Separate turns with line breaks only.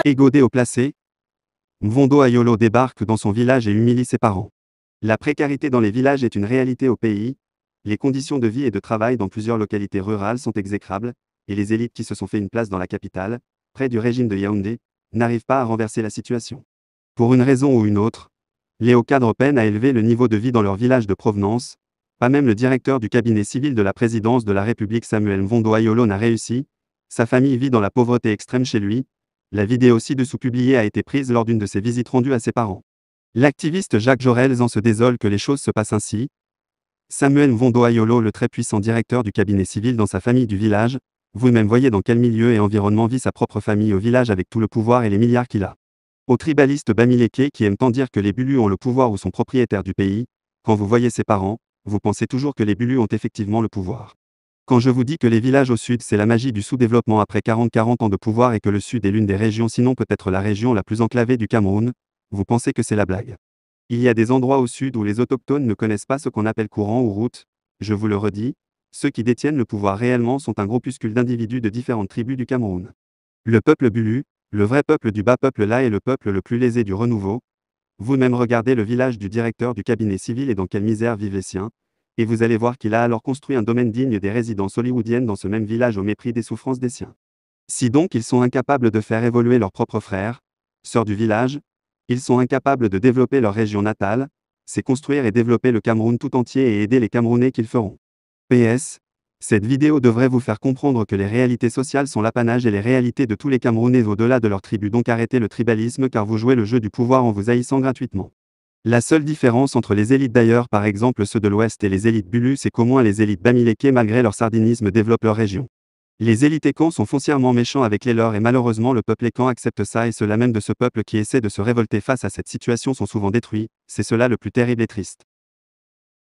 Égodé au placé, Mvondo Ayolo débarque dans son village et humilie ses parents. La précarité dans les villages est une réalité au pays. Les conditions de vie et de travail dans plusieurs localités rurales sont exécrables, et les élites qui se sont fait une place dans la capitale, près du régime de Yaoundé, n'arrivent pas à renverser la situation. Pour une raison ou une autre, les hauts cadres peinent à élever le niveau de vie dans leur village de provenance. Pas même le directeur du cabinet civil de la présidence de la République Samuel Mvondo Ayolo n'a réussi. Sa famille vit dans la pauvreté extrême chez lui. La vidéo ci-dessous publiée a été prise lors d'une de ses visites rendues à ses parents. L'activiste Jacques Jorel en se désole que les choses se passent ainsi. Samuel Mvondo Ayolo, le très puissant directeur du cabinet civil dans sa famille du village, vous-même voyez dans quel milieu et environnement vit sa propre famille au village avec tout le pouvoir et les milliards qu'il a. Au tribaliste Bamileke qui aime tant dire que les Bulus ont le pouvoir ou sont propriétaires du pays, quand vous voyez ses parents, vous pensez toujours que les Bulus ont effectivement le pouvoir. Quand je vous dis que les villages au sud c'est la magie du sous-développement après 40 ans de pouvoir et que le sud est l'une des régions sinon peut-être la région la plus enclavée du Cameroun, vous pensez que c'est la blague. Il y a des endroits au sud où les autochtones ne connaissent pas ce qu'on appelle courant ou route, je vous le redis, ceux qui détiennent le pouvoir réellement sont un groupuscule d'individus de différentes tribus du Cameroun. Le peuple Bulu, le vrai peuple du bas peuple là est le peuple le plus lésé du renouveau. Vous-même regardez le village du directeur du cabinet civil et dans quelle misère vivent les siens, et vous allez voir qu'il a alors construit un domaine digne des résidences hollywoodiennes dans ce même village au mépris des souffrances des siens. Si donc ils sont incapables de faire évoluer leurs propres frères, sœurs du village, ils sont incapables de développer leur région natale, c'est construire et développer le Cameroun tout entier et aider les Camerounais qu'ils feront. PS. Cette vidéo devrait vous faire comprendre que les réalités sociales sont l'apanage et les réalités de tous les Camerounais au-delà de leur tribu, donc arrêtez le tribalisme car vous jouez le jeu du pouvoir en vous haïssant gratuitement. La seule différence entre les élites d'ailleurs, par exemple ceux de l'Ouest et les élites Bulus, c'est qu'au moins les élites Bamileke malgré leur sardinisme développent leur région. Les élites Ekans sont foncièrement méchants avec les leurs et malheureusement le peuple Ekan accepte ça et ceux-là même de ce peuple qui essaie de se révolter face à cette situation sont souvent détruits, c'est cela le plus terrible et triste.